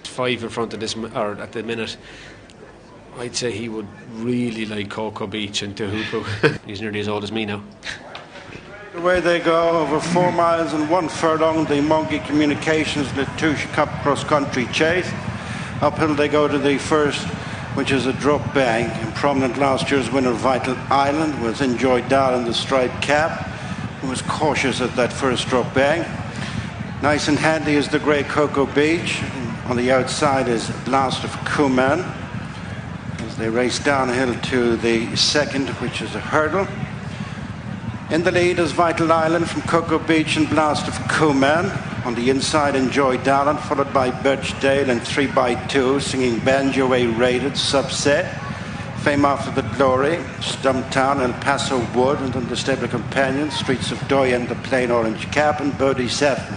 5 in front of this, or at the minute, I'd say he would really like Cocoa Beach and Tehupu. He's nearly as old as me now. Away they go over 4 miles and 1 furlong, the Mongey Communications the Touche Cup cross-country chase. Uphill they go to the first, which is a drop bank. And prominent last year's winner, Vital Island, was Enjoy Darling, the striped cap, who was cautious at that first drop bank. Nice and handy is the grey Cocoa Beach. On the outside is Blast of Kuman. As they race downhill to the second, which is a hurdle. In the lead is Vital Island from Cocoa Beach and Blast of Kuman. On the inside, Enjoy Darling, followed by Birchdale and 3x2, singing Banjo A-rated, Subset, Fame After the Glory, Stumptown, El Paso Wood, and then the stable companions, Streets of Doyen, the Plain Orange Cap, and Bodhisattva.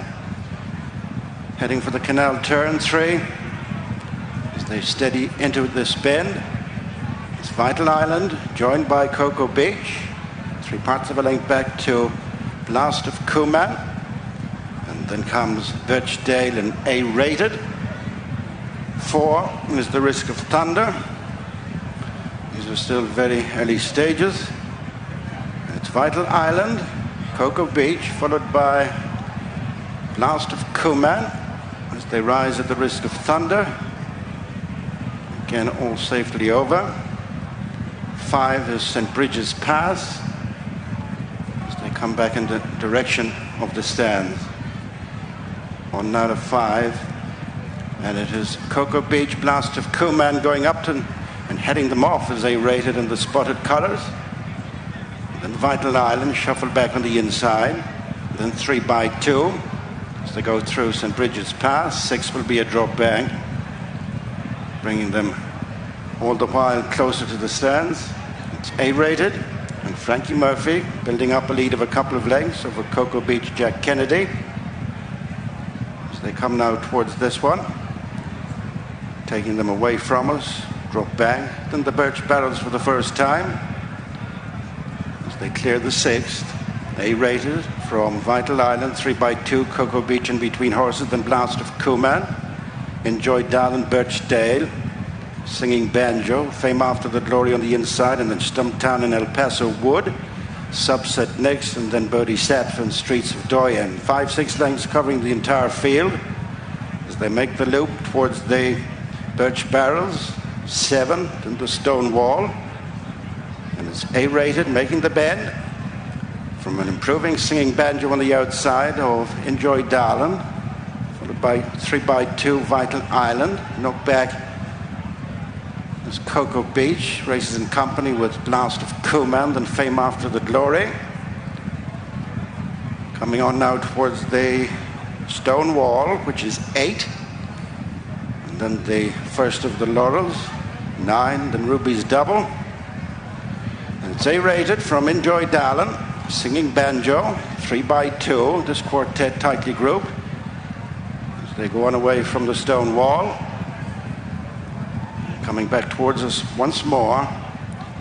Heading for the canal turn 3, as they steady into this bend, it's Vital Island, joined by Cocoa Beach. 3 parts of a length back to Blast of Kuman. And then comes Birchdale and A-rated. 4 is the Risk of Thunder. These are still very early stages. It's Vital Island, Cocoa Beach, followed by Blast of Kuman as they rise at the Risk of Thunder. Again, all safely over. 5 is St. Bridget's Pass. Come back in the direction of the stands. On now to 5, and it is Cocoa Beach, Blast of Kuman going up to and heading them off as they rated in the spotted colours. Then Vital Island shuffle back on the inside. Then 3x2 as they go through St. Bridget's Pass. 6 will be a drop bank, bringing them all the while closer to the stands. It's A-rated. And Frankie Murphy building up a lead of a couple of lengths over Cocoa Beach Jack Kennedy. As they come now towards this one, taking them away from us, drop bank. Then the Birch Barrels for the first time. As they clear the 6th, A-rated from Vital Island, 3x2, Cocoa Beach in between horses, then Blast of Kuman. Enjoy Darling, Birchdale, singing Banjo, Fame After the Glory on the inside, and then Stumptown and El Paso Wood. Subset next, and then Bodhisattva and Streets of Doyen. 5-6 lengths covering the entire field as they make the loop towards the Birch Barrels. 7, then the Stone Wall. And it's A-rated, making the bend from an improving singing Banjo on the outside of Enjoy Darling, followed by 3x2 Vital Island. Knocked back Cocoa Beach, races in company with Blast of Kuman and Fame After the Glory. Coming on now towards the Stone Wall, which is 8. And then the first of the Laurels, 9, then Ruby's Double. And it's A-rated from Enjoy Darling, singing Banjo, 3x2, this quartet tightly grouped. As they go on away from the Stone Wall. Coming back towards us once more,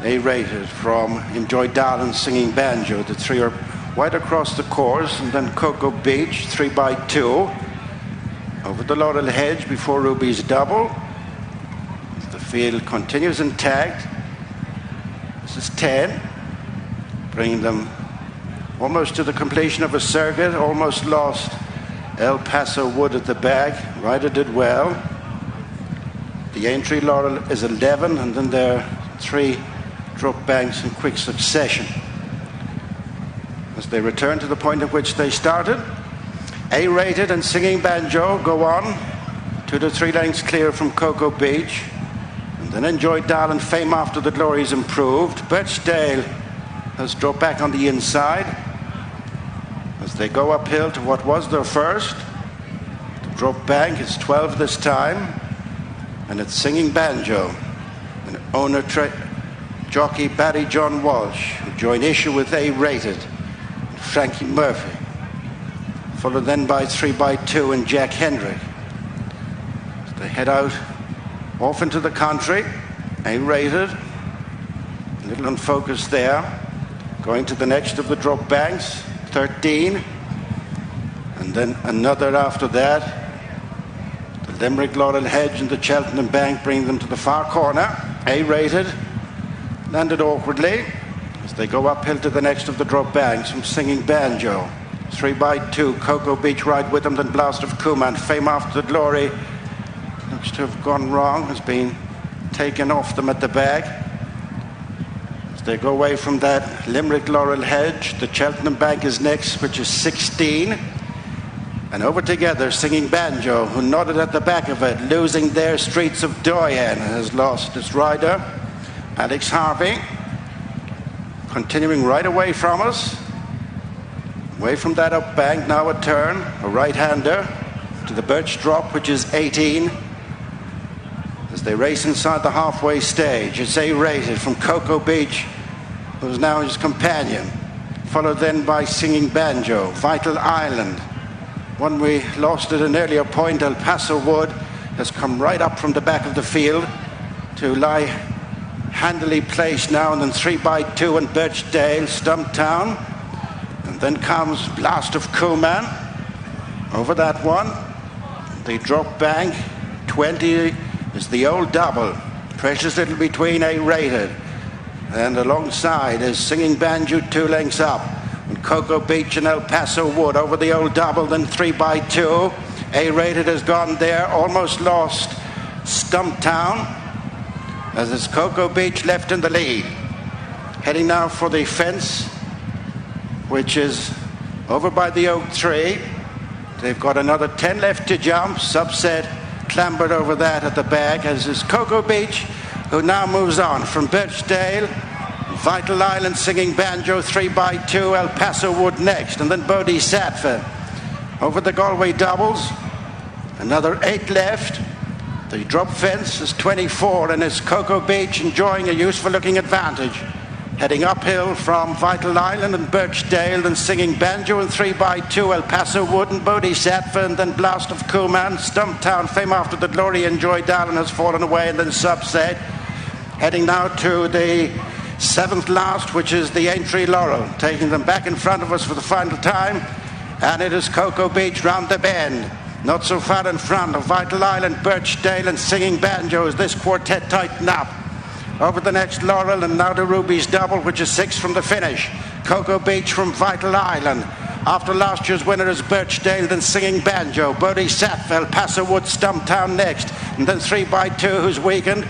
A-rated from Enjoy Darling, singing Banjo. The 3 are wide across the course, and then Cocoa Beach, 3x2, over the Laurel Hedge before Ruby's Double. The field continues intact. This is 10, bringing them almost to the completion of a circuit. Almost lost El Paso Wood at the back. Ryder did well. The Aintree Laurel is 11, and then there are 3 drop banks in quick succession. As they return to the point at which they started, A-rated and singing Banjo go on 2 to 3 lengths clear from Cocoa Beach. And then Enjoy Darling, Fame After the Glory is improved. Birchdale has dropped back on the inside as they go uphill to what was their first. The drop bank is 12 this time. And it's singing Banjo. And owner jockey Barry John Walsh, who joined issue with A-rated, and Frankie Murphy. Followed then by 3x2 and Jack Hendrick. So they head out off into the country. A-rated, a little unfocused there. Going to the next of the drop banks, 13. And then another after that. The Limerick, Laurel Hedge and the Cheltenham Bank bring them to the far corner. A-rated, landed awkwardly as they go uphill to the next of the drop banks from Singing Banjo. 3x2, Cocoa Beach right with them, then Blast of Kuman. Fame After the Glory looks to have gone wrong, has been taken off them at the bag. As they go away from that, Limerick, Laurel Hedge, the Cheltenham Bank is next, which is 16. And over together, Singing Banjo, who nodded at the back of it, losing their Streets of Doyen, has lost its rider, Alex Harvey. Continuing right away from us, away from that up bank, now a turn, a right-hander to the Birch Drop, which is 18. As they race inside the halfway stage, it's A-rated from Cocoa Beach, who's now his companion, followed then by Singing Banjo, Vital Island. One we lost at an earlier point, El Paso Wood, has come right up from the back of the field to lie handily placed now, and then 3x2 and Birchdale, Stumptown. And then comes Blast of Kuman over that one. The drop bank, 20 is the old double. Precious little between, A-rated. And alongside is Singing Banjo, 2 lengths up. And Cocoa Beach and El Paso Wood over the old double, then 3x2. A-rated has gone there, almost lost Stumptown, as it's Cocoa Beach left in the lead. Heading now for the fence, which is over by the oak tree. They've got another 10 left to jump. Subset clambered over that at the back, as is Cocoa Beach, who now moves on from Birchdale. Vital Island, Singing Banjo, 3x2, El Paso Wood next, and then Bodhisattva. Over the Galway doubles, another 8 left. The drop fence is 24, and it's Cocoa Beach enjoying a useful looking advantage. Heading uphill from Vital Island and Birchdale, then Singing Banjo and 3x2, El Paso Wood and Bodhisattva, and then Blast of Kuman, Stumptown, Fame After the Glory, Enjoy Darling has fallen away, and then Subset. Heading now to the 7th last, which is the Aintree Laurel, taking them back in front of us for the final time, and it is Cocoa Beach round the bend. Not so far in front of Vital Island, Birchdale and Singing Banjo as this quartet tighten up. Over the next Laurel, and now to Ruby's double, which is 6 from the finish. Cocoa Beach from Vital Island. After last year's winner is Birchdale, then Singing Banjo. Bodhisattva, El Paso Wood, Stumptown next, and then 3x2, who's weakened,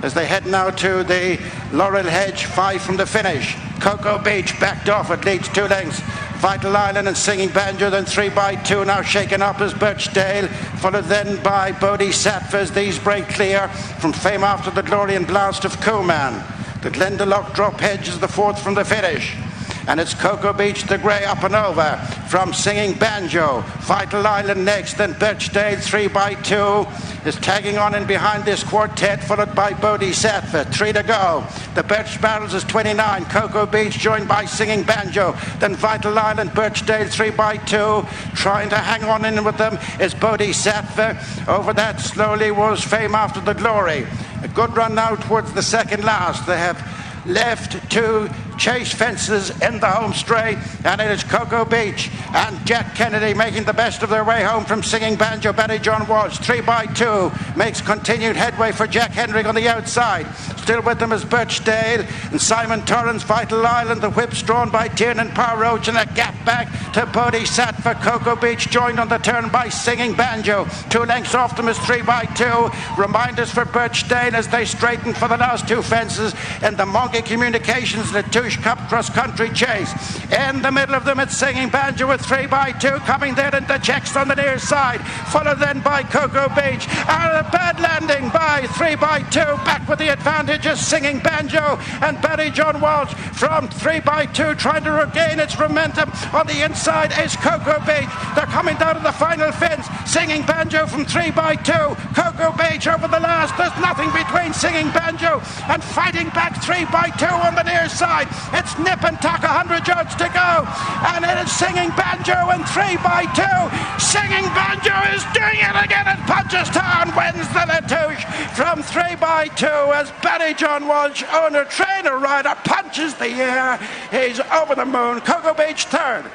as they head now to the Laurel Hedge, 5 from the finish. Cocoa Beach backed off, it leads 2 lengths. Vital Island and Singing Banjo, then 3x2, now shaken up as Birchdale, followed then by Bodhisattva as these break clear from Fame After the Glory and Blast of Kuman. The Glendalough Drop Hedge is the 4th from the finish. And it's Cocoa Beach, the grey up and over from Singing Banjo. Vital Island next, then Birchdale, 3x2 is tagging on in behind this quartet, followed by Bodhisattva. 3 to go. The Birch Barrels is 29. Cocoa Beach joined by Singing Banjo. Then Vital Island, Birchdale, 3x2. Trying to hang on in with them is Bodhisattva. Over that slowly was Fame After the Glory. A good run now towards the second last. They have left 2 chase fences in the home straight, and it is Cocoa Beach and Jack Kennedy making the best of their way home from Singing Banjo. Barry John Walsh, 3x2, makes continued headway for Jack Hendrick on the outside. Still with them is Birchdale and Simon Torrance. Vital Island, the whips drawn by Tiernan Parroach, and a gap back to Bodhisattva. Cocoa Beach joined on the turn by Singing Banjo. 2 lengths off them is 3x2. Reminders for Birchdale as they straighten for the last 2 fences in the Mongey Communications the Touche Cup cross-country chase. In the middle of them it's Singing Banjo with 3x2 coming there into checks on the near side, followed then by Cocoa Beach, and a bad landing by 3x2. Back with the advantage is Singing Banjo, and Barry John Walsh from 3x2 trying to regain its momentum. On the inside is Cocoa Beach. They're coming down to the final fence. Singing Banjo from 3x2. Cocoa Beach over the last. There's nothing between Singing Banjo and fighting back 3x2 on the near side. It's nip and tuck, 100 yards to go, and it is Singing Banjo and 3x2. Singing Banjo is doing it again at Punchestown, wins the Touche from 3x2 as Barry John Walsh, owner, trainer, rider, punches the air. He's over the moon. Cocoa Beach third.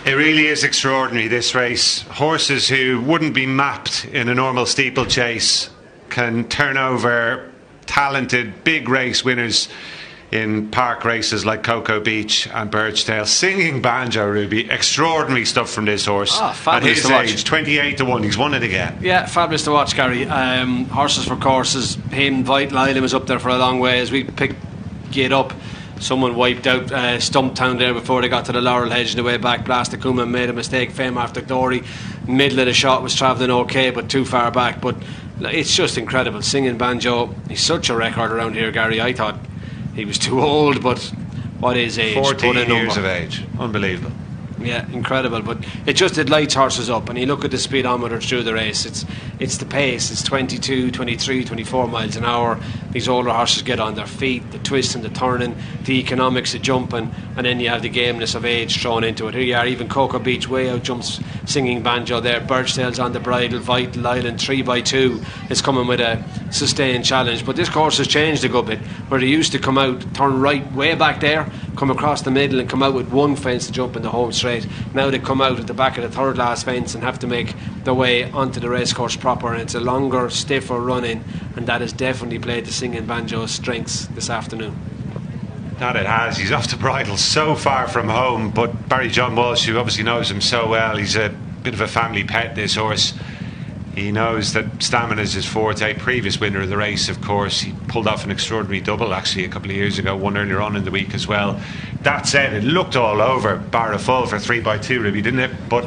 It really is extraordinary, this race. Horses who wouldn't be mapped in a normal steeplechase can turn over talented big race winners in park races like Cocoa Beach and Birchdale. Singing Banjo, Ruby, extraordinary stuff from this horse. At his age, 28 to 1, he's won it again. Yeah, fabulous to watch, Gary. Horses for courses. Him, Vital Island was up there for a long way. As we picked it up, someone wiped out Stumptown there before they got to the Laurel Hedge on the way back. Blastakuma made a mistake. Fame After Glory, middle of the shot, was travelling okay, but too far back. But it's just incredible. Singing Banjo, he's such a record around here, Gary. I thought he was too old, but what is age? 14 years of age. Unbelievable. Yeah, incredible. But it lights horses up, and you look at the speedometer through the race. It's the pace. It's 22, 23, 24 miles an hour. These older horses get on their feet, the twist and the turning, the economics of jumping, and then you have the gameness of age thrown into it. Here you are, even Cocoa Beach way out jumps Singing Banjo there. Birchdale's on the bridle. Vital Island 3x2 is coming with a sustained challenge. But this course has changed a good bit, where they used to come out, turn right way back there, come across the middle and come out with one fence to jump in the home straight. Now they come out at the back of the third last fence and have to make their way onto the racecourse proper, and it's a longer, stiffer run in, and that has definitely played the Singing Banjo's strengths this afternoon. That it has. He's off the bridle so far from home, but Barry John Walsh, who obviously knows him so well, he's a bit of a family pet, this horse. He knows that stamina is his forte. Previous winner of the race, of course. He pulled off an extraordinary double actually a couple of years ago, one earlier on in the week as well. That said, it looked all over bar a fall for 3x2, Ruby, didn't it? But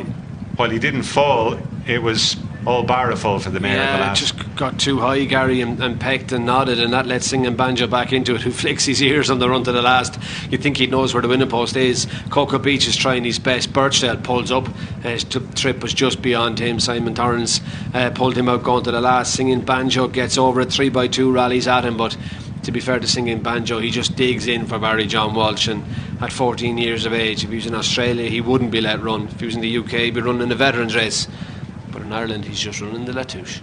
while he didn't fall, it was all bar a fall for the mare at the last. It just got too high, Gary, and pecked and nodded, and that let Singing Banjo back into it, who flicks his ears on the run to the last. You'd think he knows where the winning post is. Cocoa Beach is trying his best. Birchdale pulls up. His trip was just beyond him. Simon Torrance pulled him out going to the last. Singing Banjo gets over it. 3x2 rallies at him, but to be fair to Singing Banjo, he just digs in for Barry John Walsh, and at 14 years of age, if he was in Australia, he wouldn't be let run. If he was in the UK, he'd be running a veterans race. But in Ireland, he's just running the Touche.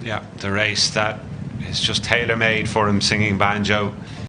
Yeah, the race that is just tailor-made for him, Singing Banjo.